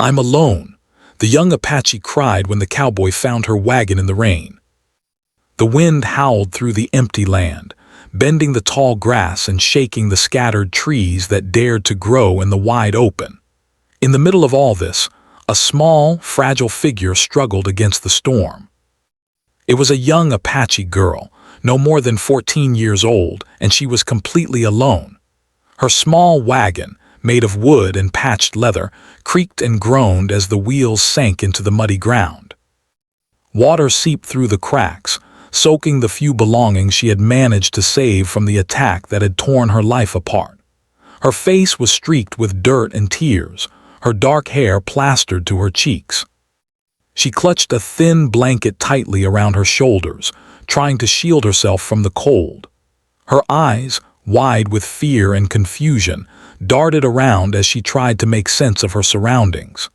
"I'm alone," the young Apache cried when the cowboy found her wagon in the rain. The wind howled through the empty land, bending the tall grass and shaking the scattered trees that dared to grow in the wide open. In the middle of all this, a small, fragile figure struggled against the storm. It was a young Apache girl, no more than 14 years old, and she was completely alone. Her small wagon, made of wood and patched leather, creaked and groaned as the wheels sank into the muddy ground. Water seeped through the cracks, soaking the few belongings she had managed to save from the attack that had torn her life apart. Her face was streaked with dirt and tears, her dark hair plastered to her cheeks. She clutched a thin blanket tightly around her shoulders, trying to shield herself from the cold. Her eyes, wide with fear and confusion, darted around as she tried to make sense of her surroundings.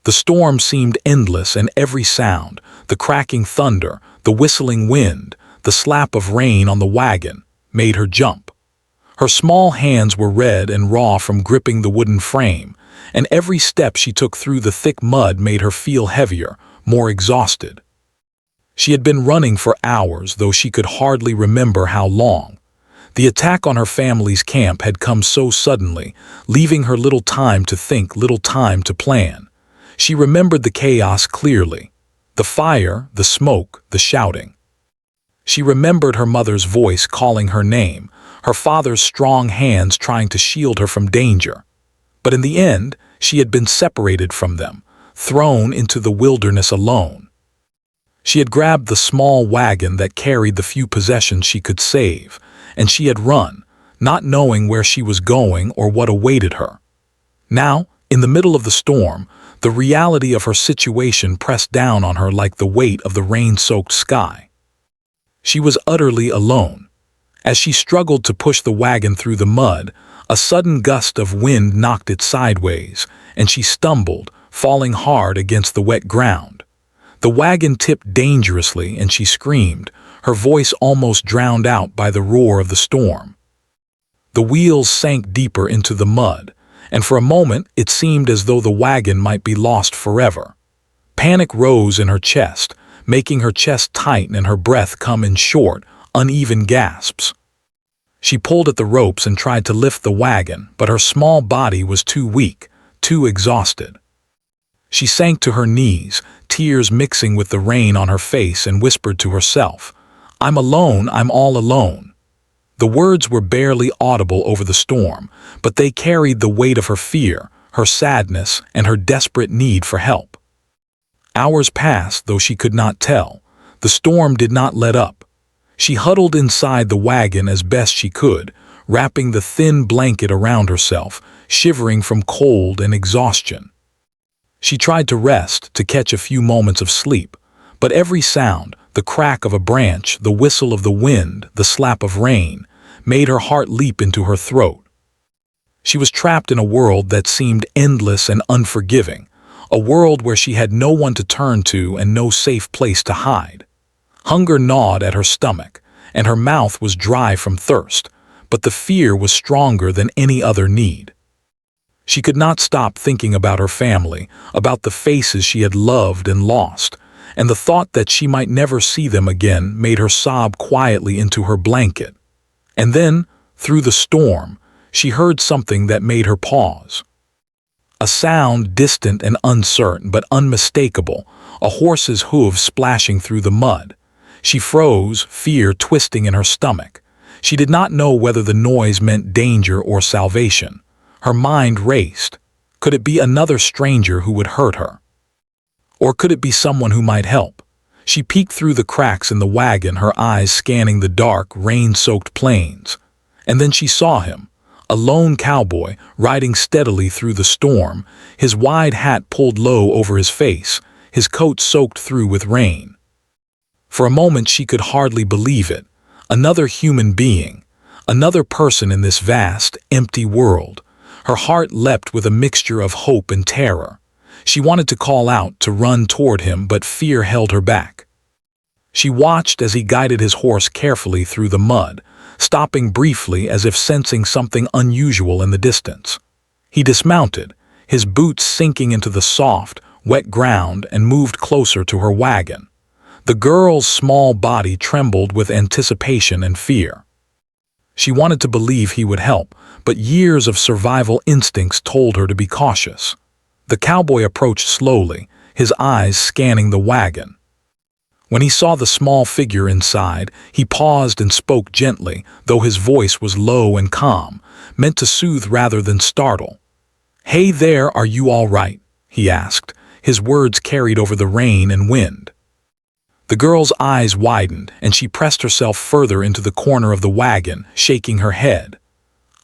The storm seemed endless, and every sound, the cracking thunder, the whistling wind, the slap of rain on the wagon, made her jump. Her small hands were red and raw from gripping the wooden frame, and every step she took through the thick mud made her feel heavier, more exhausted. She had been running for hours, though she could hardly remember how long. The attack on her family's camp had come so suddenly, leaving her little time to think, little time to plan. She remembered the chaos clearly: the fire, the smoke, the shouting. She remembered her mother's voice calling her name, her father's strong hands trying to shield her from danger. But in the end, she had been separated from them, thrown into the wilderness alone. She had grabbed the small wagon that carried the few possessions she could save, and she had run, not knowing where she was going or what awaited her. Now, in the middle of the storm, the reality of her situation pressed down on her like the weight of the rain-soaked sky. She was utterly alone. As she struggled to push the wagon through the mud, a sudden gust of wind knocked it sideways, and she stumbled, falling hard against the wet ground. The wagon tipped dangerously, and she screamed, her voice almost drowned out by the roar of the storm. The wheels sank deeper into the mud, and for a moment it seemed as though the wagon might be lost forever. Panic rose in her chest, making her chest tighten and her breath come in short, uneven gasps. She pulled at the ropes and tried to lift the wagon, but her small body was too weak, too exhausted. She sank to her knees, tears mixing with the rain on her face, and whispered to herself, "I'm alone, I'm all alone." The words were barely audible over the storm, but they carried the weight of her fear, her sadness, and her desperate need for help. Hours passed, though she could not tell. The storm did not let up. She huddled inside the wagon as best she could, wrapping the thin blanket around herself, shivering from cold and exhaustion. She tried to rest, to catch a few moments of sleep, but every sound, the crack of a branch, the whistle of the wind, the slap of rain, made her heart leap into her throat. She was trapped in a world that seemed endless and unforgiving, a world where she had no one to turn to and no safe place to hide. Hunger gnawed at her stomach, and her mouth was dry from thirst, but the fear was stronger than any other need. She could not stop thinking about her family, about the faces she had loved and lost, and the thought that she might never see them again made her sob quietly into her blanket. And then, through the storm, she heard something that made her pause. A sound distant and uncertain but unmistakable, a horse's hooves splashing through the mud. She froze, fear twisting in her stomach. She did not know whether the noise meant danger or salvation. Her mind raced. Could it be another stranger who would hurt her? Or could it be someone who might help? She peeked through the cracks in the wagon, her eyes scanning the dark, rain-soaked plains. And then she saw him, a lone cowboy, riding steadily through the storm, his wide hat pulled low over his face, his coat soaked through with rain. For a moment she could hardly believe it. Another human being, another person in this vast, empty world. Her heart leapt with a mixture of hope and terror. She wanted to call out, to run toward him, but fear held her back. She watched as he guided his horse carefully through the mud, stopping briefly as if sensing something unusual in the distance. He dismounted, his boots sinking into the soft, wet ground, and moved closer to her wagon. The girl's small body trembled with anticipation and fear. She wanted to believe he would help, but years of survival instincts told her to be cautious. The cowboy approached slowly, his eyes scanning the wagon. When he saw the small figure inside, he paused and spoke gently, though his voice was low and calm, meant to soothe rather than startle. "Hey there, are you all right?" he asked, his words carried over the rain and wind. The girl's eyes widened, and she pressed herself further into the corner of the wagon, shaking her head.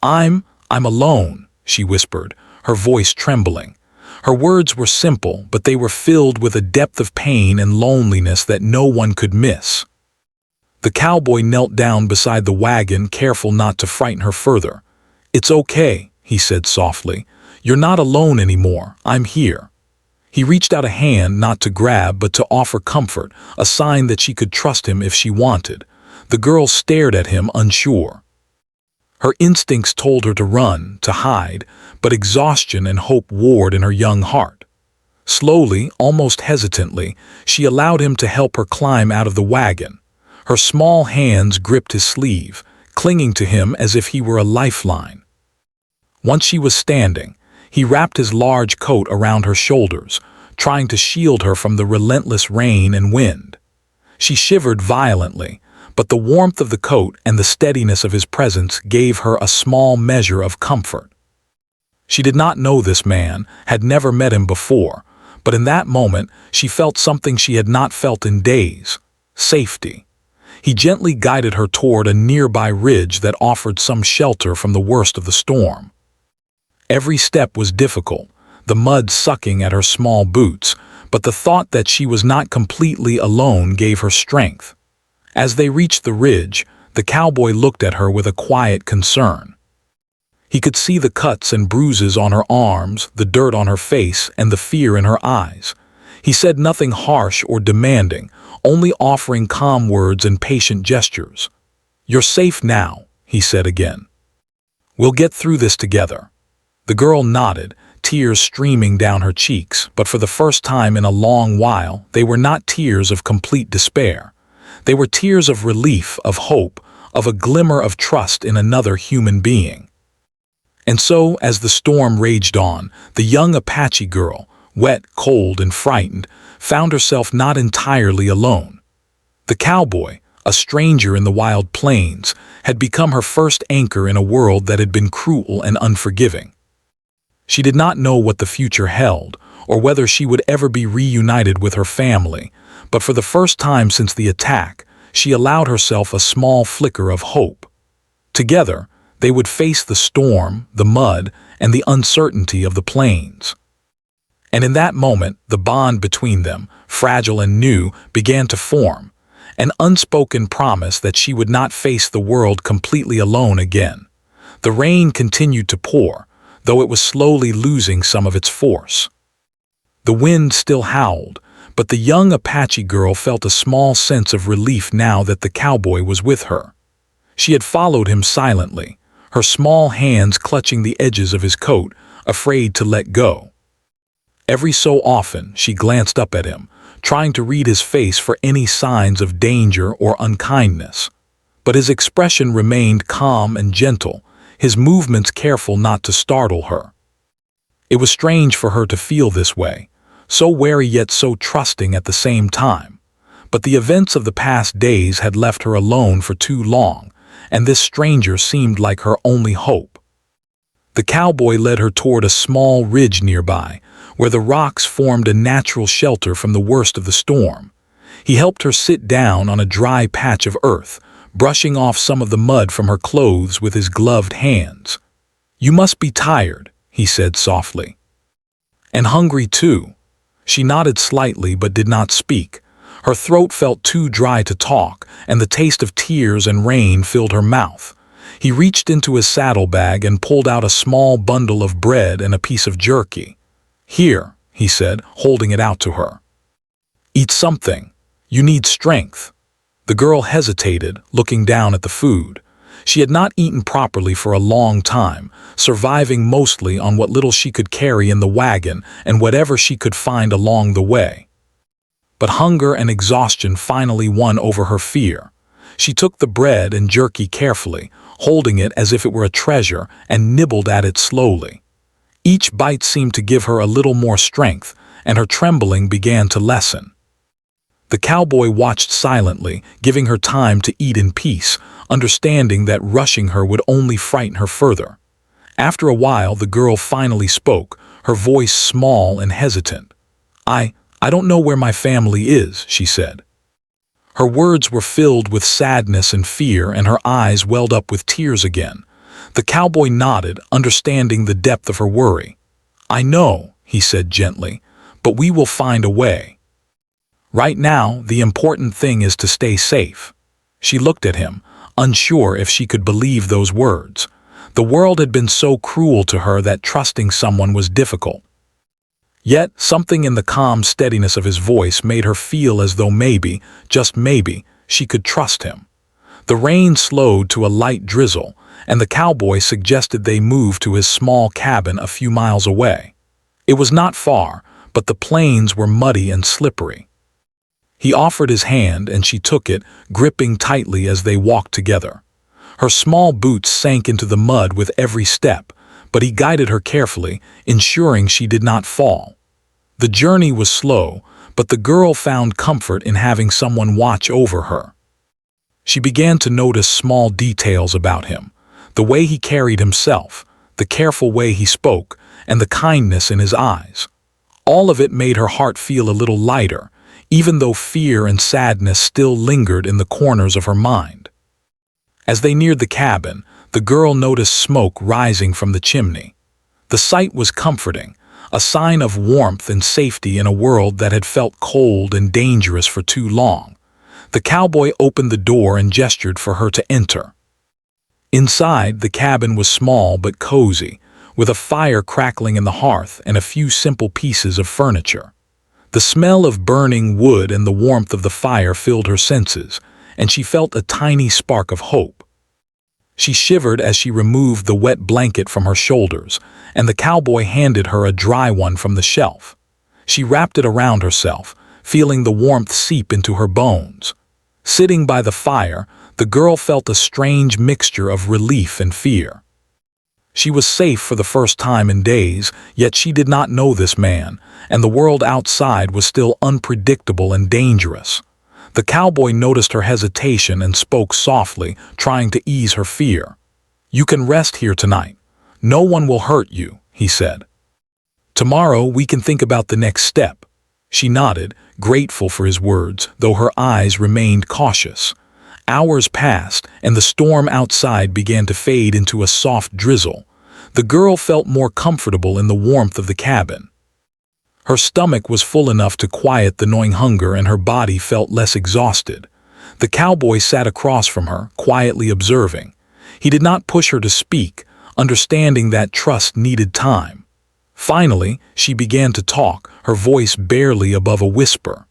I'm alone," she whispered, her voice trembling. Her words were simple, but they were filled with a depth of pain and loneliness that no one could miss. The cowboy knelt down beside the wagon, careful not to frighten her further. "It's okay," he said softly. "You're not alone anymore. I'm here." He reached out a hand, not to grab but to offer comfort, a sign that she could trust him if she wanted. The girl stared at him, unsure. Her instincts told her to run, to hide, but exhaustion and hope warred in her young heart. Slowly, almost hesitantly, she allowed him to help her climb out of the wagon. Her small hands gripped his sleeve, clinging to him as if he were a lifeline. Once she was standing, he wrapped his large coat around her shoulders, trying to shield her from the relentless rain and wind. She shivered violently, but the warmth of the coat and the steadiness of his presence gave her a small measure of comfort. She did not know this man, had never met him before, but in that moment she felt something she had not felt in days: safety. He gently guided her toward a nearby ridge that offered some shelter from the worst of the storm. Every step was difficult, the mud sucking at her small boots, but the thought that she was not completely alone gave her strength. As they reached the ridge, the cowboy looked at her with a quiet concern. He could see the cuts and bruises on her arms, the dirt on her face, and the fear in her eyes. He said nothing harsh or demanding, only offering calm words and patient gestures. "You're safe now," he said again. "We'll get through this together." The girl nodded, tears streaming down her cheeks, but for the first time in a long while, they were not tears of complete despair. They were tears of relief, of hope, of a glimmer of trust in another human being. And so, as the storm raged on, the young Apache girl, wet, cold, and frightened, found herself not entirely alone. The cowboy, a stranger in the wild plains, had become her first anchor in a world that had been cruel and unforgiving. She did not know what the future held, or whether she would ever be reunited with her family, but for the first time since the attack, she allowed herself a small flicker of hope. Together, they would face the storm, the mud, and the uncertainty of the plains. And in that moment, the bond between them, fragile and new, began to form, an unspoken promise that she would not face the world completely alone again. The rain continued to pour, though it was slowly losing some of its force. The wind still howled, but the young Apache girl felt a small sense of relief now that the cowboy was with her. She had followed him silently, her small hands clutching the edges of his coat, afraid to let go. Every so often, she glanced up at him, trying to read his face for any signs of danger or unkindness. But his expression remained calm and gentle, his movements careful not to startle her. It was strange for her to feel this way, so wary yet so trusting at the same time. But the events of the past days had left her alone for too long, and this stranger seemed like her only hope. The cowboy led her toward a small ridge nearby, where the rocks formed a natural shelter from the worst of the storm. He helped her sit down on a dry patch of earth, brushing off some of the mud from her clothes with his gloved hands. "You must be tired," he said softly. "And hungry too." She nodded slightly but did not speak. Her throat felt too dry to talk, and the taste of tears and rain filled her mouth. He reached into his saddlebag and pulled out a small bundle of bread and a piece of jerky. "Here," he said, holding it out to her. "Eat something. You need strength." The girl hesitated, looking down at the food. She had not eaten properly for a long time, surviving mostly on what little she could carry in the wagon and whatever she could find along the way. But hunger and exhaustion finally won over her fear. She took the bread and jerky carefully, holding it as if it were a treasure, and nibbled at it slowly. Each bite seemed to give her a little more strength, and her trembling began to lessen. The cowboy watched silently, giving her time to eat in peace, understanding that rushing her would only frighten her further. After a while, the girl finally spoke, her voice small and hesitant. I don't know where my family is," she said. Her words were filled with sadness and fear, and her eyes welled up with tears again. The cowboy nodded, understanding the depth of her worry. "I know," he said gently, "but we will find a way. Right now, the important thing is to stay safe." She looked at him, unsure if she could believe those words. The world had been so cruel to her that trusting someone was difficult. Yet, something in the calm steadiness of his voice made her feel as though maybe, just maybe, she could trust him. The rain slowed to a light drizzle, and the cowboy suggested they move to his small cabin a few miles away. It was not far, but the plains were muddy and slippery. He offered his hand, and she took it, gripping tightly as they walked together. Her small boots sank into the mud with every step, but he guided her carefully, ensuring she did not fall. The journey was slow, but the girl found comfort in having someone watch over her. She began to notice small details about him, the way he carried himself, the careful way he spoke, and the kindness in his eyes. All of it made her heart feel a little lighter, even though fear and sadness still lingered in the corners of her mind. As they neared the cabin, the girl noticed smoke rising from the chimney. The sight was comforting, a sign of warmth and safety in a world that had felt cold and dangerous for too long. The cowboy opened the door and gestured for her to enter. Inside, the cabin was small but cozy, with a fire crackling in the hearth and a few simple pieces of furniture. The smell of burning wood and the warmth of the fire filled her senses, and she felt a tiny spark of hope. She shivered as she removed the wet blanket from her shoulders, and the cowboy handed her a dry one from the shelf. She wrapped it around herself, feeling the warmth seep into her bones. Sitting by the fire, the girl felt a strange mixture of relief and fear. She was safe for the first time in days, yet she did not know this man, and the world outside was still unpredictable and dangerous. The cowboy noticed her hesitation and spoke softly, trying to ease her fear. "You can rest here tonight. No one will hurt you," he said. "Tomorrow we can think about the next step." She nodded, grateful for his words, though her eyes remained cautious. Hours passed, and the storm outside began to fade into a soft drizzle. The girl felt more comfortable in the warmth of the cabin. Her stomach was full enough to quiet the gnawing hunger, and her body felt less exhausted. The cowboy sat across from her, quietly observing. He did not push her to speak, understanding that trust needed time. Finally, she began to talk, her voice barely above a whisper.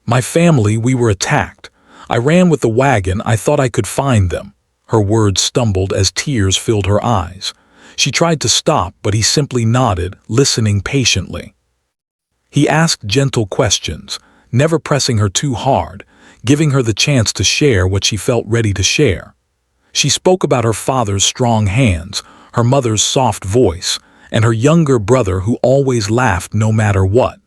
"My family, we were attacked. I ran with the wagon, I thought I could find them." Her words stumbled as tears filled her eyes. She tried to stop, but he simply nodded, listening patiently. He asked gentle questions, never pressing her too hard, giving her the chance to share what she felt ready to share. She spoke about her father's strong hands, her mother's soft voice, and her younger brother who always laughed no matter what.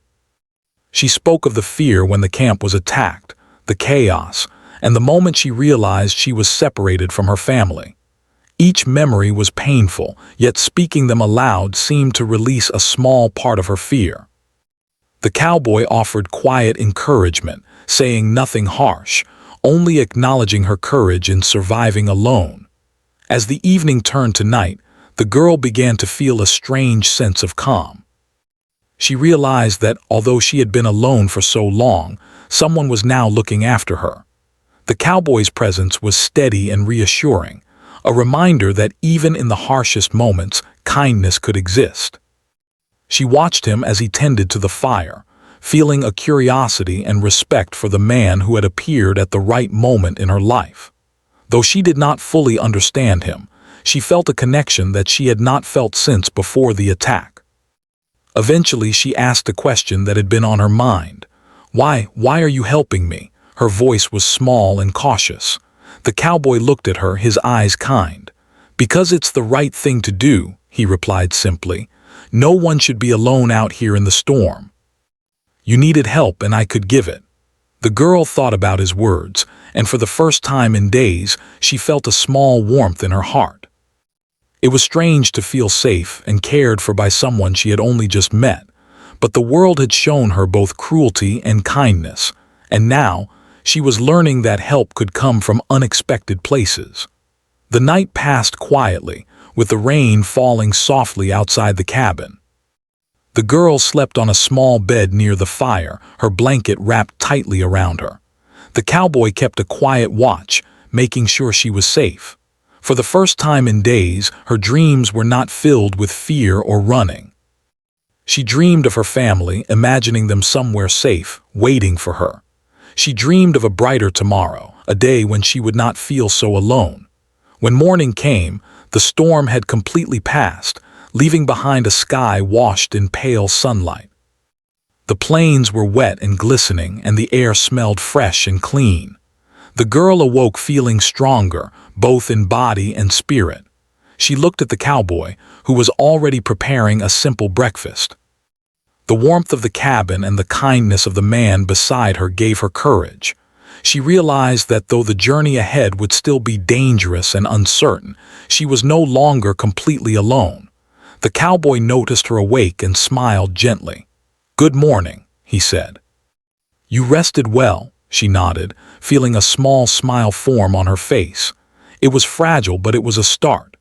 She spoke of the fear when the camp was attacked, the chaos, and the moment she realized she was separated from her family. Each memory was painful, yet speaking them aloud seemed to release a small part of her fear. The cowboy offered quiet encouragement, saying nothing harsh, only acknowledging her courage in surviving alone. As the evening turned to night, the girl began to feel a strange sense of calm. She realized that, although she had been alone for so long, someone was now looking after her. The cowboy's presence was steady and reassuring, a reminder that even in the harshest moments, kindness could exist. She watched him as he tended to the fire, feeling a curiosity and respect for the man who had appeared at the right moment in her life. Though she did not fully understand him, she felt a connection that she had not felt since before the attack. Eventually, she asked a question that had been on her mind. Why are you helping me?" Her voice was small and cautious. The cowboy looked at her, his eyes kind. "Because it's the right thing to do," he replied simply. "No one should be alone out here in the storm. You needed help and I could give it." The girl thought about his words, and for the first time in days, she felt a small warmth in her heart. It was strange to feel safe and cared for by someone she had only just met, but the world had shown her both cruelty and kindness, and now she was learning that help could come from unexpected places. The night passed quietly, with the rain falling softly outside the cabin. The girl slept on a small bed near the fire, her blanket wrapped tightly around her. The cowboy kept a quiet watch, making sure she was safe. For the first time in days, her dreams were not filled with fear or running. She dreamed of her family, imagining them somewhere safe, waiting for her. She dreamed of a brighter tomorrow, a day when she would not feel so alone. When morning came, the storm had completely passed, leaving behind a sky washed in pale sunlight. The plains were wet and glistening, and the air smelled fresh and clean. The girl awoke feeling stronger, both in body and spirit. She looked at the cowboy, who was already preparing a simple breakfast. The warmth of the cabin and the kindness of the man beside her gave her courage. She realized that though the journey ahead would still be dangerous and uncertain, she was no longer completely alone. The cowboy noticed her awake and smiled gently. "Good morning," he said. "You rested well," she nodded, feeling a small smile form on her face. It was fragile, but it was a start.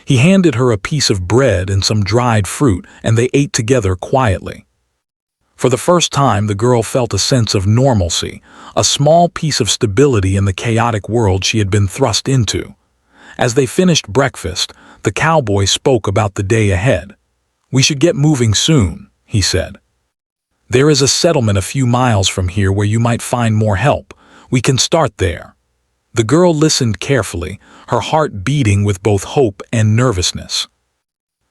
He handed her a piece of bread and some dried fruit, and they ate together quietly. For the first time, the girl felt a sense of normalcy, a small piece of stability in the chaotic world she had been thrust into. As they finished breakfast, the cowboy spoke about the day ahead. "We should get moving soon," he said. "There is a settlement a few miles from here where you might find more help. We can start there." The girl listened carefully, her heart beating with both hope and nervousness.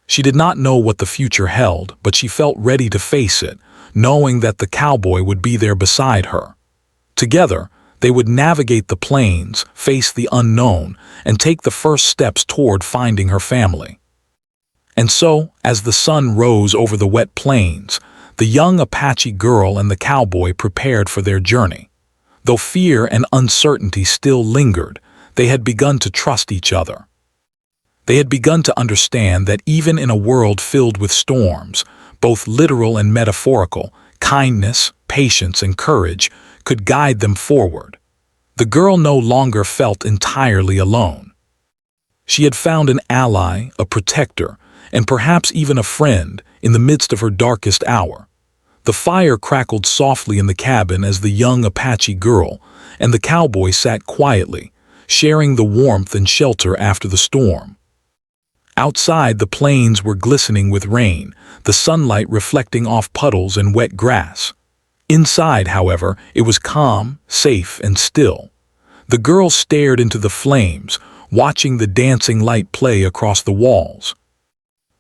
She did not know what the future held, but she felt ready to face it, knowing that the cowboy would be there beside her. Together, they would navigate the plains, face the unknown, and take the first steps toward finding her family. And so, as the sun rose over the wet plains, the young Apache girl and the cowboy prepared for their journey. Though fear and uncertainty still lingered, they had begun to trust each other. They had begun to understand that even in a world filled with storms, both literal and metaphorical, kindness, patience, and courage could guide them forward. The girl no longer felt entirely alone. She had found an ally, a protector, and perhaps even a friend in the midst of her darkest hour. The fire crackled softly in the cabin as the young Apache girl and the cowboy sat quietly, sharing the warmth and shelter after the storm. Outside, the plains were glistening with rain, the sunlight reflecting off puddles and wet grass. Inside, however, it was calm, safe, and still. The girl stared into the flames, watching the dancing light play across the walls.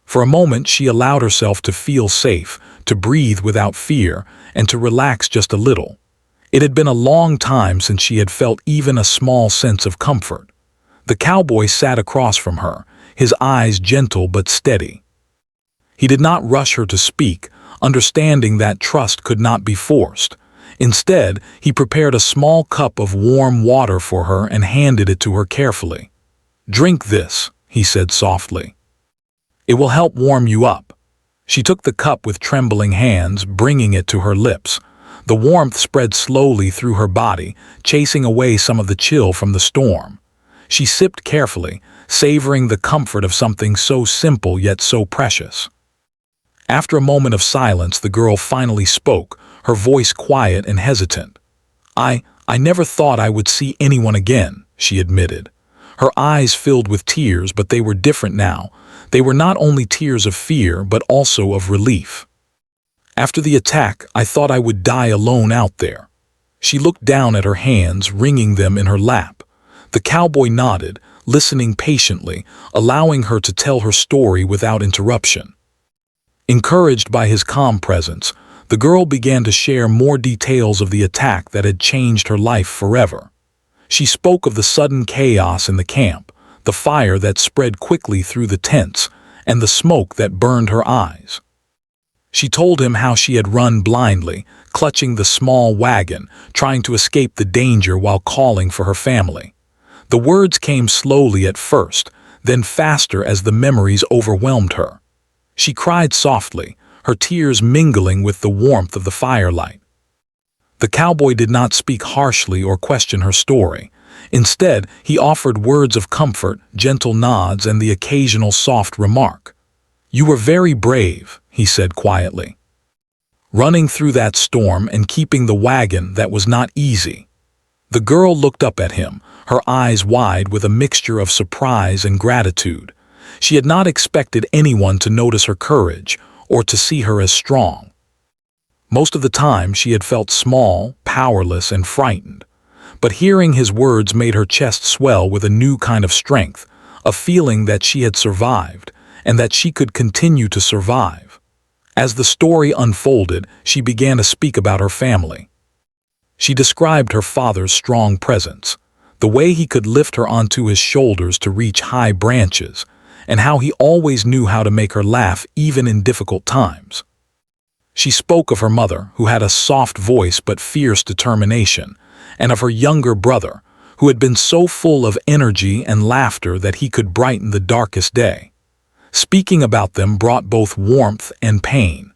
For a moment, she allowed herself to feel safe, to breathe without fear, and to relax just a little. It had been a long time since she had felt even a small sense of comfort. The cowboy sat across from her, his eyes gentle but steady. He did not rush her to speak, understanding that trust could not be forced. Instead, he prepared a small cup of warm water for her and handed it to her carefully. "Drink this," he said softly. "It will help warm you up." She took the cup with trembling hands, bringing it to her lips. The warmth spread slowly through her body, chasing away some of the chill from the storm. She sipped carefully, savoring the comfort of something so simple yet so precious. After a moment of silence, the girl finally spoke, her voice quiet and hesitant. I never thought I would see anyone again," she admitted. Her eyes filled with tears, but they were different now. They were not only tears of fear, but also of relief. "After the attack, I thought I would die alone out there." She looked down at her hands, wringing them in her lap. The cowboy nodded, listening patiently, allowing her to tell her story without interruption. Encouraged by his calm presence, the girl began to share more details of the attack that had changed her life forever. She spoke of the sudden chaos in the camp, the fire that spread quickly through the tents, and the smoke that burned her eyes. She told him how she had run blindly, clutching the small wagon, trying to escape the danger while calling for her family. The words came slowly at first, then faster as the memories overwhelmed her. She cried softly, her tears mingling with the warmth of the firelight. The cowboy did not speak harshly or question her story. Instead, he offered words of comfort, gentle nods, and the occasional soft remark. "You were very brave," he said quietly. "Running through that storm and keeping the wagon, that was not easy." The girl looked up at him, her eyes wide with a mixture of surprise and gratitude. She had not expected anyone to notice her courage or to see her as strong. Most of the time she had felt small, powerless, and frightened. But hearing his words made her chest swell with a new kind of strength, a feeling that she had survived, and that she could continue to survive. As the story unfolded, she began to speak about her family. She described her father's strong presence, the way he could lift her onto his shoulders to reach high branches, and how he always knew how to make her laugh even in difficult times. She spoke of her mother, who had a soft voice but fierce determination, and of her younger brother, who had been so full of energy and laughter that he could brighten the darkest day. Speaking about them brought both warmth and pain.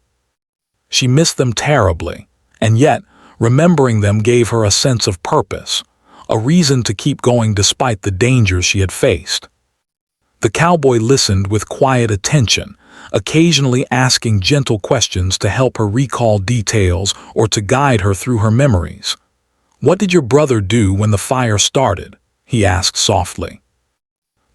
She missed them terribly, and yet, remembering them gave her a sense of purpose, a reason to keep going despite the dangers she had faced. The cowboy listened with quiet attention, occasionally asking gentle questions to help her recall details or to guide her through her memories. "What did your brother do when the fire started?" he asked softly.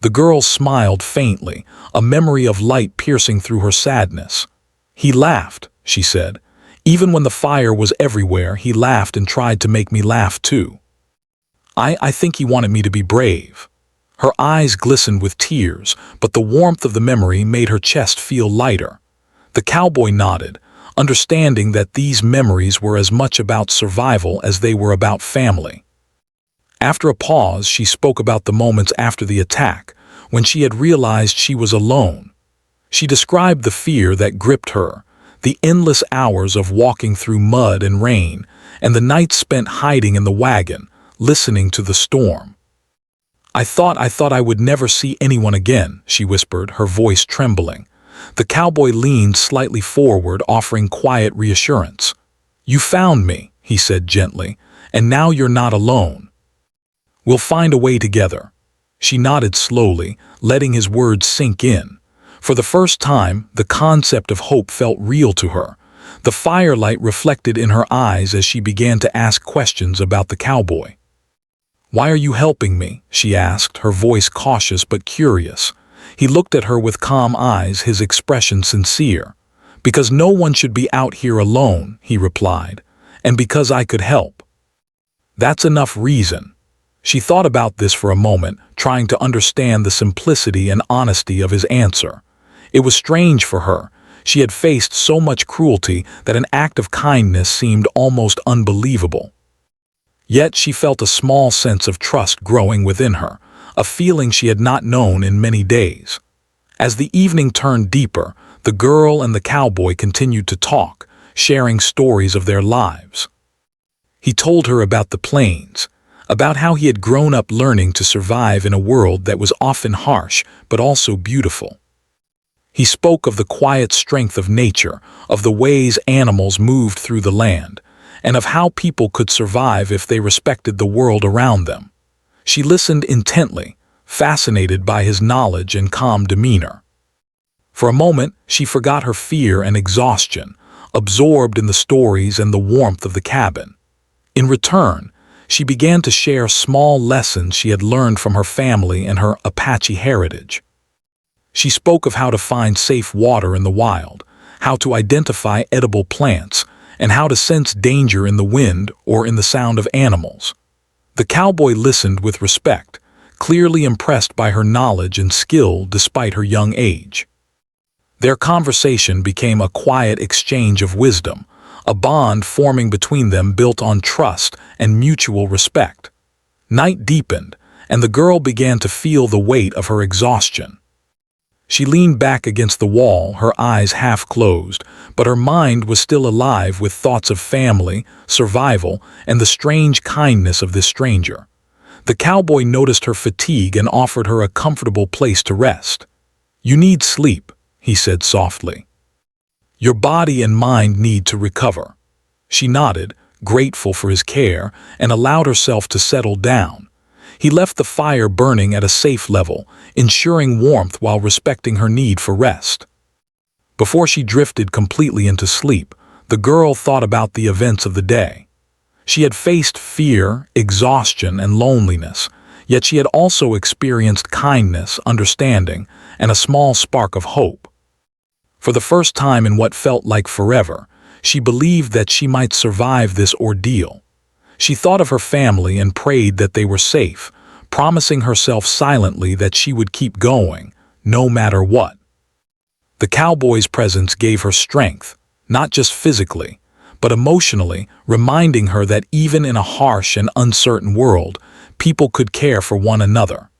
The girl smiled faintly, a memory of light piercing through her sadness. "He laughed," she said. "Even when the fire was everywhere, he laughed and tried to make me laugh too. I think he wanted me to be brave." Her eyes glistened with tears, but the warmth of the memory made her chest feel lighter. The cowboy nodded, understanding that these memories were as much about survival as they were about family. After a pause, she spoke about the moments after the attack, when she had realized she was alone. She described the fear that gripped her, the endless hours of walking through mud and rain, and the nights spent hiding in the wagon, listening to the storm. I thought I would never see anyone again," she whispered, her voice trembling. The cowboy leaned slightly forward, offering quiet reassurance. "You found me," he said gently, "and now you're not alone. We'll find a way together." She nodded slowly, letting his words sink in. For the first time, the concept of hope felt real to her. The firelight reflected in her eyes as she began to ask questions about the cowboy. "Why are you helping me?" she asked, her voice cautious but curious. He looked at her with calm eyes, his expression sincere. "Because no one should be out here alone," he replied, "and because I could help." "That's enough reason." She thought about this for a moment, trying to understand the simplicity and honesty of his answer. It was strange for her. She had faced so much cruelty that an act of kindness seemed almost unbelievable. Yet she felt a small sense of trust growing within her, a feeling she had not known in many days. As the evening turned deeper, the girl and the cowboy continued to talk, sharing stories of their lives. He told her about the plains, about how he had grown up learning to survive in a world that was often harsh but also beautiful. He spoke of the quiet strength of nature, of the ways animals moved through the land, and of how people could survive if they respected the world around them. She listened intently, fascinated by his knowledge and calm demeanor. For a moment, she forgot her fear and exhaustion, absorbed in the stories and the warmth of the cabin. In return, she began to share small lessons she had learned from her family and her Apache heritage. She spoke of how to find safe water in the wild, how to identify edible plants, and how to sense danger in the wind or in the sound of animals. The cowboy listened with respect, clearly impressed by her knowledge and skill despite her young age. Their conversation became a quiet exchange of wisdom, a bond forming between them built on trust and mutual respect. Night deepened, and the girl began to feel the weight of her exhaustion. She leaned back against the wall, her eyes half closed, but her mind was still alive with thoughts of family, survival, and the strange kindness of this stranger. The cowboy noticed her fatigue and offered her a comfortable place to rest. "You need sleep," he said softly. "Your body and mind need to recover." She nodded, grateful for his care, and allowed herself to settle down. He left the fire burning at a safe level, ensuring warmth while respecting her need for rest. Before she drifted completely into sleep, the girl thought about the events of the day. She had faced fear, exhaustion, and loneliness, yet she had also experienced kindness, understanding, and a small spark of hope. For the first time in what felt like forever, she believed that she might survive this ordeal. She thought of her family and prayed that they were safe, promising herself silently that she would keep going, no matter what. The cowboy's presence gave her strength, not just physically, but emotionally, reminding her that even in a harsh and uncertain world, people could care for one another.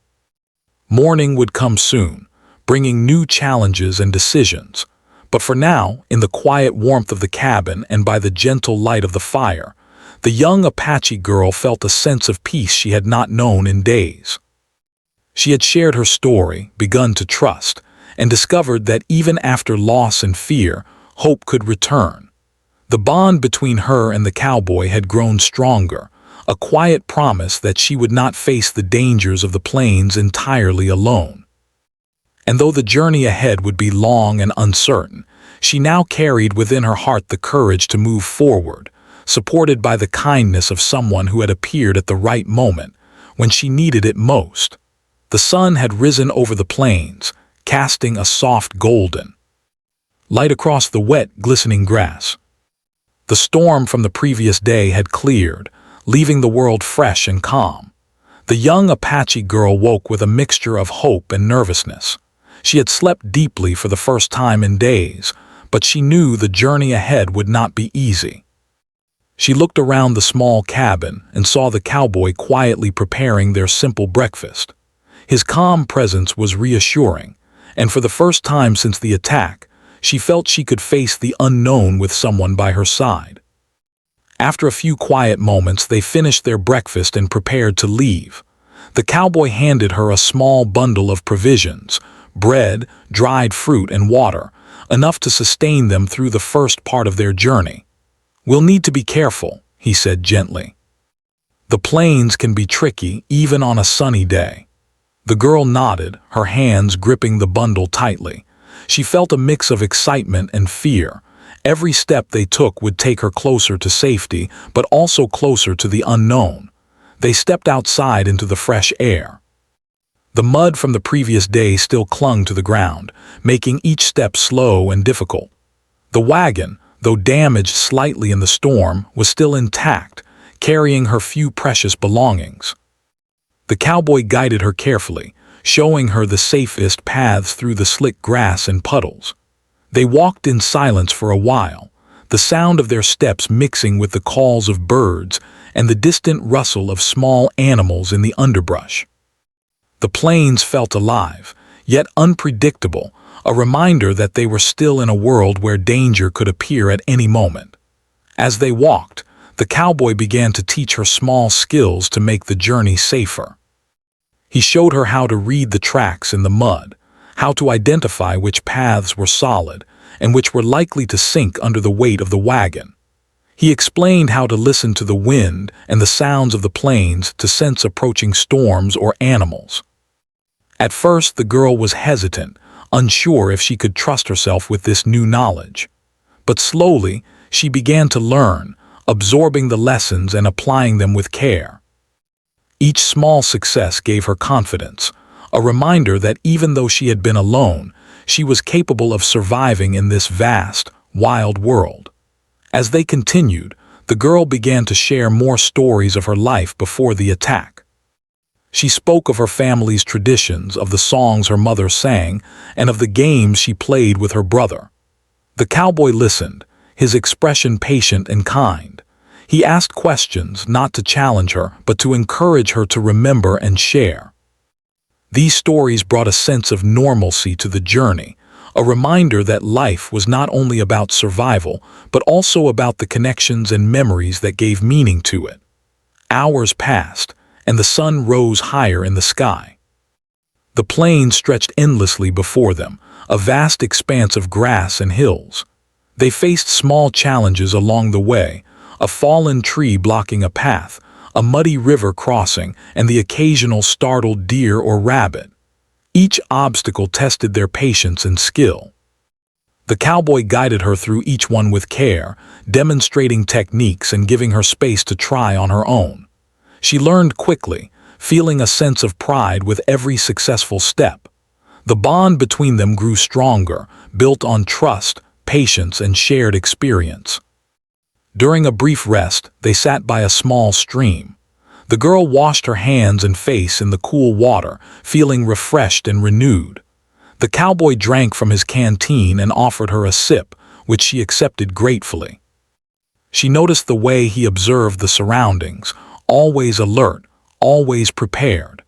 Morning would come soon, bringing new challenges and decisions. But for now, in the quiet warmth of the cabin and by the gentle light of the fire, the young Apache girl felt a sense of peace she had not known in days. She had shared her story, begun to trust, and discovered that even after loss and fear, hope could return. The bond between her and the cowboy had grown stronger, a quiet promise that she would not face the dangers of the plains entirely alone. And though the journey ahead would be long and uncertain, she now carried within her heart the courage to move forward, supported by the kindness of someone who had appeared at the right moment, when she needed it most. The sun had risen over the plains, casting a soft golden light across the wet, glistening grass. The storm from the previous day had cleared, leaving the world fresh and calm. The young Apache girl woke with a mixture of hope and nervousness. She had slept deeply for the first time in days, but she knew the journey ahead would not be easy. She looked around the small cabin and saw the cowboy quietly preparing their simple breakfast. His calm presence was reassuring, and for the first time since the attack, she felt she could face the unknown with someone by her side. After a few quiet moments, they finished their breakfast and prepared to leave. The cowboy handed her a small bundle of provisions, bread, dried fruit, and water, enough to sustain them through the first part of their journey. "We'll need to be careful," he said gently. "The plains can be tricky even on a sunny day." The girl nodded, her hands gripping the bundle tightly. She felt a mix of excitement and fear. Every step they took would take her closer to safety, but also closer to the unknown. They stepped outside into the fresh air. The mud from the previous day still clung to the ground, making each step slow and difficult. The wagon, though damaged slightly in the storm, was still intact, carrying her few precious belongings. The cowboy guided her carefully, showing her the safest paths through the slick grass and puddles. They walked in silence for a while, the sound of their steps mixing with the calls of birds and the distant rustle of small animals in the underbrush. The plains felt alive, yet unpredictable, a reminder that they were still in a world where danger could appear at any moment. As they walked, the cowboy began to teach her small skills to make the journey safer. He showed her how to read the tracks in the mud, how to identify which paths were solid and which were likely to sink under the weight of the wagon. He explained how to listen to the wind and the sounds of the plains to sense approaching storms or animals. At first, the girl was hesitant, unsure if she could trust herself with this new knowledge. But slowly, she began to learn, absorbing the lessons and applying them with care. Each small success gave her confidence, a reminder that even though she had been alone, she was capable of surviving in this vast, wild world. As they continued, the girl began to share more stories of her life before the attack. She spoke of her family's traditions, of the songs her mother sang, and of the games she played with her brother. The cowboy listened, his expression patient and kind. He asked questions not to challenge her, but to encourage her to remember and share. These stories brought a sense of normalcy to the journey, a reminder that life was not only about survival, but also about the connections and memories that gave meaning to it. Hours passed, and the sun rose higher in the sky. The plains stretched endlessly before them, a vast expanse of grass and hills. They faced small challenges along the way, a fallen tree blocking a path, a muddy river crossing, and the occasional startled deer or rabbit. Each obstacle tested their patience and skill. The cowboy guided her through each one with care, demonstrating techniques and giving her space to try on her own. She learned quickly, feeling a sense of pride with every successful step. The bond between them grew stronger, built on trust, patience, and shared experience. During a brief rest, they sat by a small stream. The girl washed her hands and face in the cool water, feeling refreshed and renewed. The cowboy drank from his canteen and offered her a sip, which she accepted gratefully. She noticed the way he observed the surroundings, always alert, always prepared.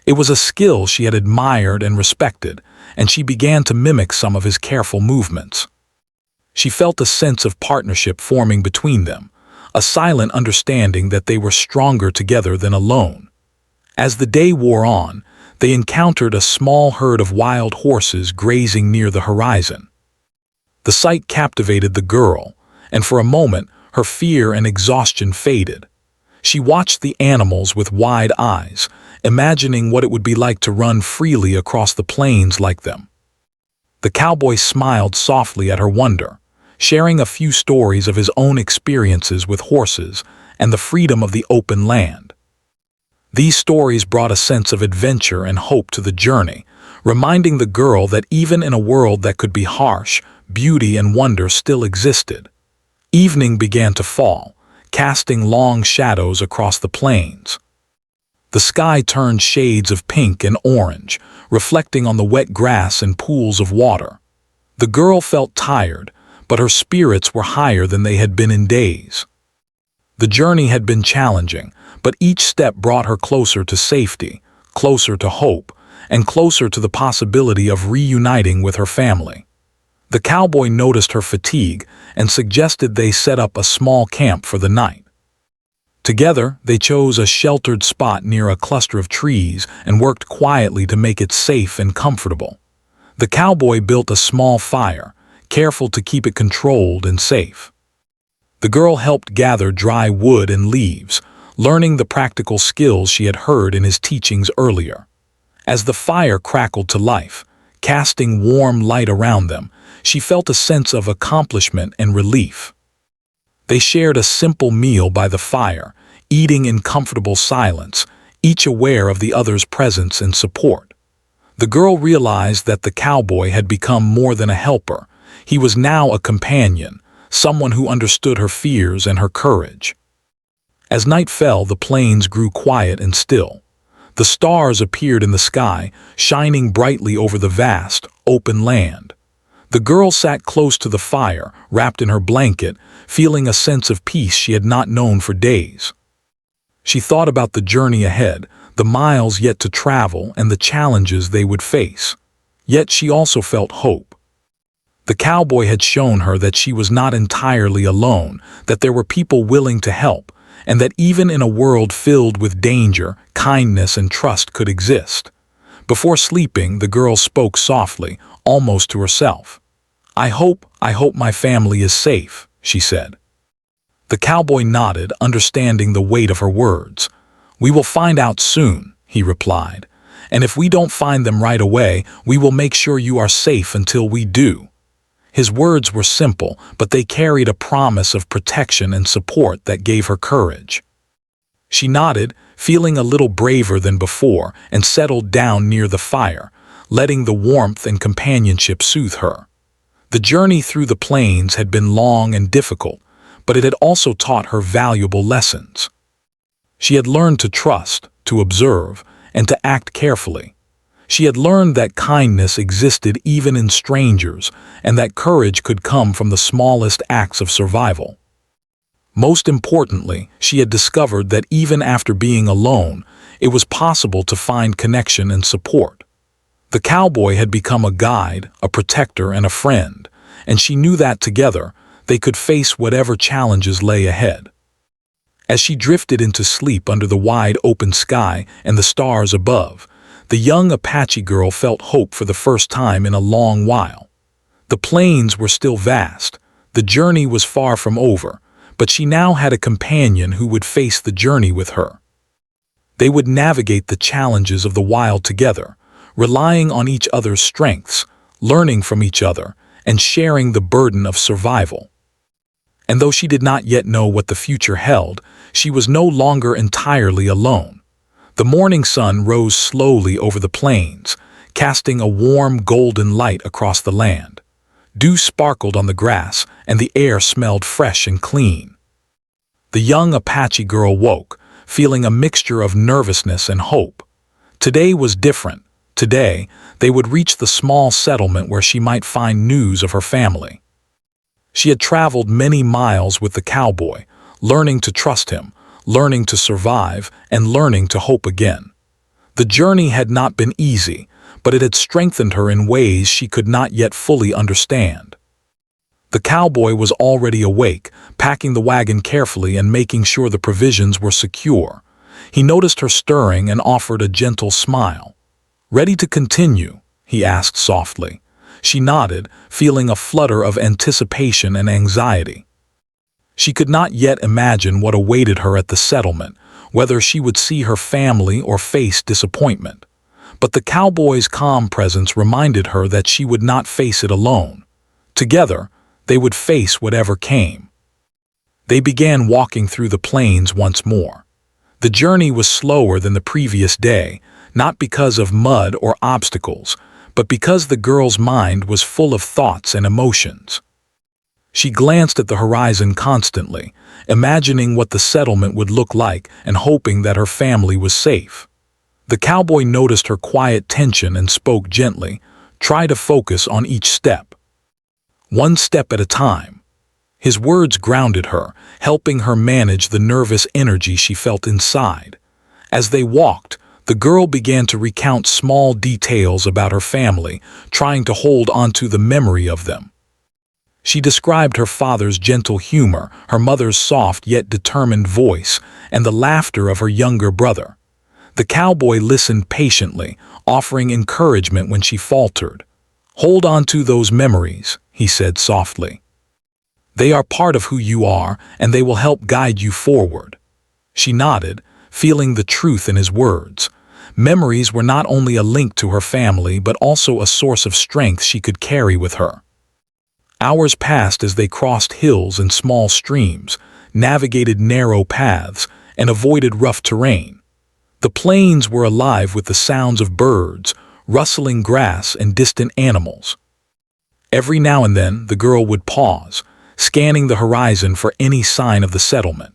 It was a skill she had admired and respected, and she began to mimic some of his careful movements. She felt a sense of partnership forming between them, a silent understanding that they were stronger together than alone. As the day wore on, they encountered a small herd of wild horses grazing near the horizon. The sight captivated the girl, and for a moment her fear and exhaustion faded. She watched the animals with wide eyes, imagining what it would be like to run freely across the plains like them. The cowboy smiled softly at her wonder, sharing a few stories of his own experiences with horses and the freedom of the open land. These stories brought a sense of adventure and hope to the journey, reminding the girl that even in a world that could be harsh, beauty and wonder still existed. Evening began to fall, casting long shadows across the plains. The sky turned shades of pink and orange, reflecting on the wet grass and pools of water. The girl felt tired, but her spirits were higher than they had been in days. The journey had been challenging, but each step brought her closer to safety, closer to hope, and closer to the possibility of reuniting with her family. The cowboy noticed her fatigue and suggested they set up a small camp for the night. Together, they chose a sheltered spot near a cluster of trees and worked quietly to make it safe and comfortable. The cowboy built a small fire, careful to keep it controlled and safe. The girl helped gather dry wood and leaves, learning the practical skills she had heard in his teachings earlier. As the fire crackled to life, casting warm light around them, she felt a sense of accomplishment and relief. They shared a simple meal by the fire, eating in comfortable silence, each aware of the other's presence and support. The girl realized that the cowboy had become more than a helper. He was now a companion, someone who understood her fears and her courage. As night fell, the plains grew quiet and still. The stars appeared in the sky, shining brightly over the vast, open land. The girl sat close to the fire, wrapped in her blanket, feeling a sense of peace she had not known for days. She thought about the journey ahead, the miles yet to travel, and the challenges they would face. Yet she also felt hope. The cowboy had shown her that she was not entirely alone, that there were people willing to help, and that even in a world filled with danger, kindness and trust could exist. Before sleeping, the girl spoke softly, almost to herself. I hope my family is safe," she said. The cowboy nodded, understanding the weight of her words. "We will find out soon," he replied. "And if we don't find them right away, we will make sure you are safe until we do." His words were simple, but they carried a promise of protection and support that gave her courage. She nodded, feeling a little braver than before, and settled down near the fire, letting the warmth and companionship soothe her. The journey through the plains had been long and difficult, but it had also taught her valuable lessons. She had learned to trust, to observe, and to act carefully. She had learned that kindness existed even in strangers, and that courage could come from the smallest acts of survival. Most importantly, she had discovered that even after being alone, it was possible to find connection and support. The cowboy had become a guide, a protector, and a friend, and she knew that together they could face whatever challenges lay ahead. As she drifted into sleep under the wide open sky and the stars above, the young Apache girl felt hope for the first time in a long while. The plains were still vast, the journey was far from over, but she now had a companion who would face the journey with her. They would navigate the challenges of the wild together, relying on each other's strengths, learning from each other, and sharing the burden of survival. And though she did not yet know what the future held, she was no longer entirely alone. The morning sun rose slowly over the plains, casting a warm golden light across the land. Dew sparkled on the grass, and the air smelled fresh and clean. The young Apache girl woke, feeling a mixture of nervousness and hope. Today was different. Today, they would reach the small settlement where she might find news of her family. She had traveled many miles with the cowboy, learning to trust him, learning to survive, and learning to hope again. The journey had not been easy, but it had strengthened her in ways she could not yet fully understand. The cowboy was already awake, packing the wagon carefully and making sure the provisions were secure. He noticed her stirring and offered a gentle smile. "Ready to continue?" he asked softly. She nodded, feeling a flutter of anticipation and anxiety. She could not yet imagine what awaited her at the settlement, whether she would see her family or face disappointment. But the cowboy's calm presence reminded her that she would not face it alone. Together, they would face whatever came. They began walking through the plains once more. The journey was slower than the previous day, not because of mud or obstacles, but because the girl's mind was full of thoughts and emotions. She glanced at the horizon constantly, imagining what the settlement would look like and hoping that her family was safe. The cowboy noticed her quiet tension and spoke gently, "Try to focus on each step. One step at a time." His words grounded her, helping her manage the nervous energy she felt inside. As they walked, the girl began to recount small details about her family, trying to hold onto the memory of them. She described her father's gentle humor, her mother's soft yet determined voice, and the laughter of her younger brother. The cowboy listened patiently, offering encouragement when she faltered. "Hold on to those memories," he said softly. "They are part of who you are, and they will help guide you forward." She nodded, feeling the truth in his words. Memories were not only a link to her family, but also a source of strength she could carry with her. Hours passed as they crossed hills and small streams, navigated narrow paths, and avoided rough terrain. The plains were alive with the sounds of birds, rustling grass, and distant animals. Every now and then, the girl would pause, scanning the horizon for any sign of the settlement.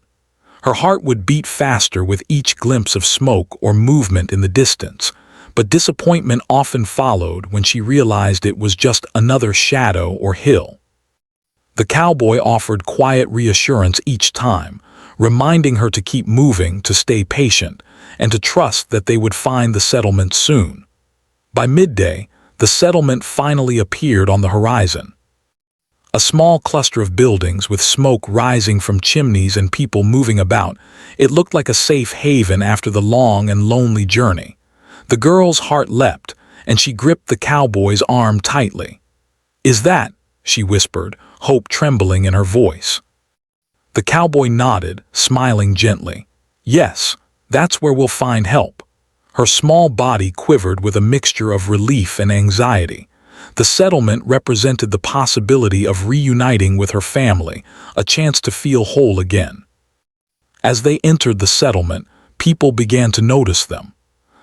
Her heart would beat faster with each glimpse of smoke or movement in the distance, but disappointment often followed when she realized it was just another shadow or hill. The cowboy offered quiet reassurance each time, reminding her to keep moving, to stay patient, and to trust that they would find the settlement soon. By midday, the settlement finally appeared on the horizon. A small cluster of buildings with smoke rising from chimneys and people moving about, it looked like a safe haven after the long and lonely journey. The girl's heart leapt, and she gripped the cowboy's arm tightly. "Is that?" she whispered, hope trembling in her voice. The cowboy nodded, smiling gently. "Yes, that's where we'll find help." Her small body quivered with a mixture of relief and anxiety. The settlement represented the possibility of reuniting with her family, a chance to feel whole again. As they entered the settlement, people began to notice them.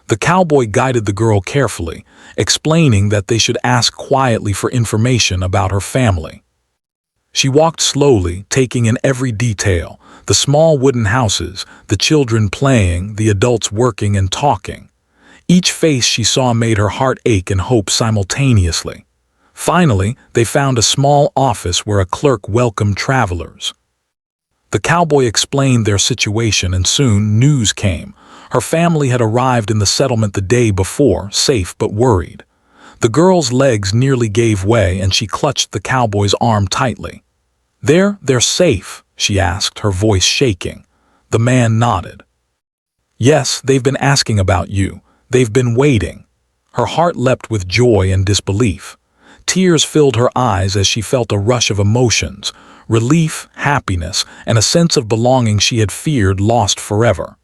The cowboy guided the girl carefully, explaining that they should ask quietly for information about her family. She walked slowly, taking in every detail: the small wooden houses, the children playing, the adults working and talking. Each face she saw made her heart ache and hope simultaneously. Finally, they found a small office where a clerk welcomed travelers. The cowboy explained their situation, and soon news came. Her family had arrived in the settlement the day before, safe but worried. The girl's legs nearly gave way, and she clutched the cowboy's arm tightly. They're safe?" she asked, her voice shaking. The man nodded. "Yes, they've been asking about you. They've been waiting." Her heart leapt with joy and disbelief. Tears filled her eyes as she felt a rush of emotions, relief, happiness, and a sense of belonging she had feared lost forever.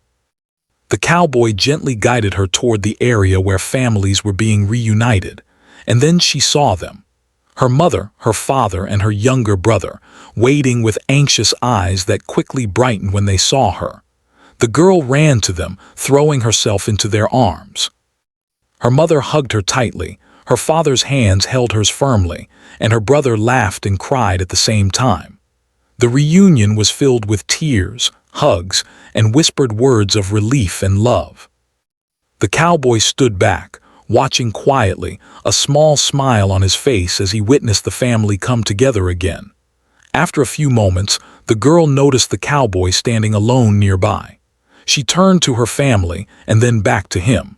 The cowboy gently guided her toward the area where families were being reunited, and then she saw them. Her mother, her father, and her younger brother, waiting with anxious eyes that quickly brightened when they saw her. The girl ran to them, throwing herself into their arms. Her mother hugged her tightly, her father's hands held hers firmly, and her brother laughed and cried at the same time. The reunion was filled with tears, hugs, and whispered words of relief and love. The cowboy stood back, watching quietly, a small smile on his face as he witnessed the family come together again. After a few moments, the girl noticed the cowboy standing alone nearby. She turned to her family and then back to him.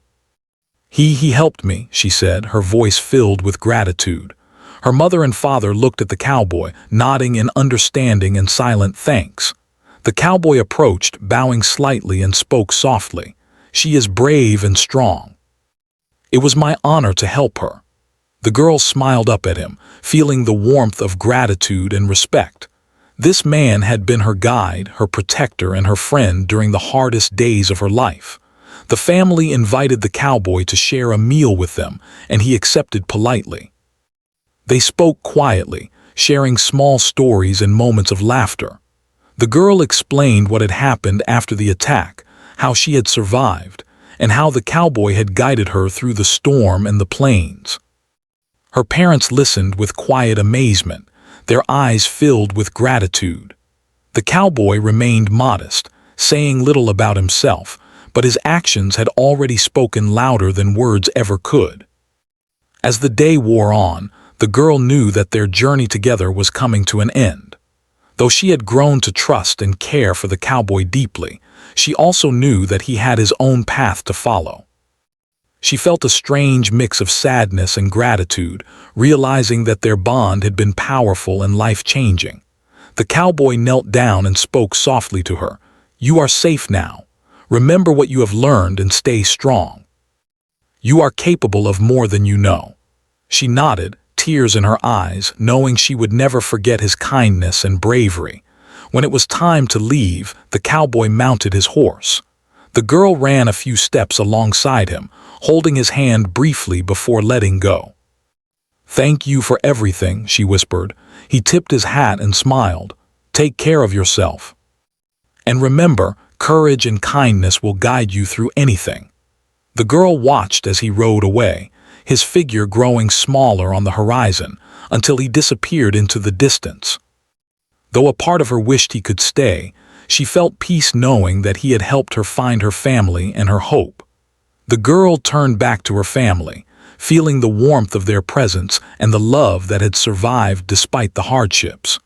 He helped me," she said, her voice filled with gratitude. Her mother and father looked at the cowboy, nodding in understanding and silent thanks. The cowboy approached, bowing slightly, and spoke softly. "She is brave and strong. It was my honor to help her." The girl smiled up at him, feeling the warmth of gratitude and respect. This man had been her guide, her protector, and her friend during the hardest days of her life. The family invited the cowboy to share a meal with them, and he accepted politely. They spoke quietly, sharing small stories and moments of laughter. The girl explained what had happened after the attack, how she had survived, and how the cowboy had guided her through the storm and the plains. Her parents listened with quiet amazement, their eyes filled with gratitude. The cowboy remained modest, saying little about himself, but his actions had already spoken louder than words ever could. As the day wore on, the girl knew that their journey together was coming to an end. Though she had grown to trust and care for the cowboy deeply, she also knew that he had his own path to follow. She felt a strange mix of sadness and gratitude, realizing that their bond had been powerful and life-changing. The cowboy knelt down and spoke softly to her. "You are safe now. Remember what you have learned and stay strong. You are capable of more than you know." She nodded, tears in her eyes, knowing she would never forget his kindness and bravery. When it was time to leave, the cowboy mounted his horse. The girl ran a few steps alongside him, holding his hand briefly before letting go. "Thank you for everything," she whispered. He tipped his hat and smiled. "Take care of yourself. And remember, courage and kindness will guide you through anything." The girl watched as he rode away, his figure growing smaller on the horizon until he disappeared into the distance. Though a part of her wished he could stay, she felt peace knowing that he had helped her find her family and her hope. The girl turned back to her family, feeling the warmth of their presence and the love that had survived despite the hardships.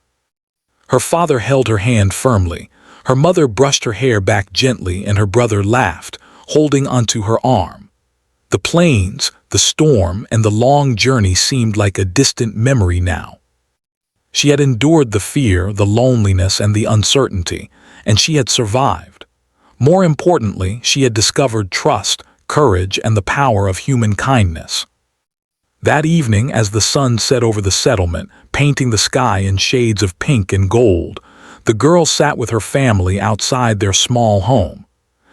Her father held her hand firmly, her mother brushed her hair back gently, and her brother laughed, holding onto her arm. The plains, the storm, and the long journey seemed like a distant memory now. She had endured the fear, the loneliness, and the uncertainty, and she had survived. More importantly, she had discovered trust, courage, and the power of human kindness. That evening, as the sun set over the settlement, painting the sky in shades of pink and gold, the girl sat with her family outside their small home.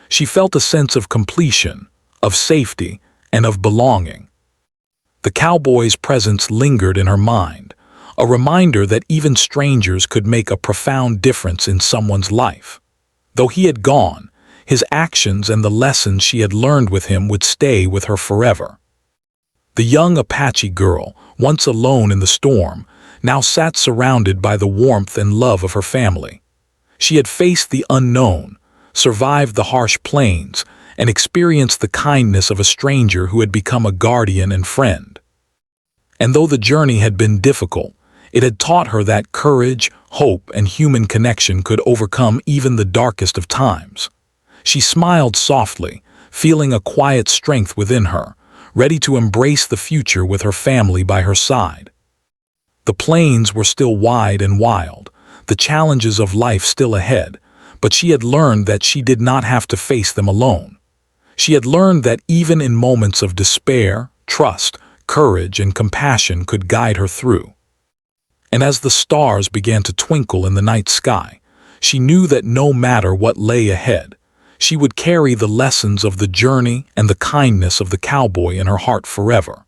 She felt a sense of completion, of safety, and of belonging. The cowboy's presence lingered in her mind, a reminder that even strangers could make a profound difference in someone's life. Though he had gone, his actions and the lessons she had learned with him would stay with her forever. The young Apache girl, once alone in the storm, now sat surrounded by the warmth and love of her family. She had faced the unknown, survived the harsh plains, and experienced the kindness of a stranger who had become a guardian and friend. And though the journey had been difficult, it had taught her that courage, hope, and human connection could overcome even the darkest of times. She smiled softly, feeling a quiet strength within her, ready to embrace the future with her family by her side. The plains were still wide and wild, the challenges of life still ahead, but she had learned that she did not have to face them alone. She had learned that even in moments of despair, trust, courage, and compassion could guide her through. And as the stars began to twinkle in the night sky, she knew that no matter what lay ahead, she would carry the lessons of the journey and the kindness of the cowboy in her heart forever.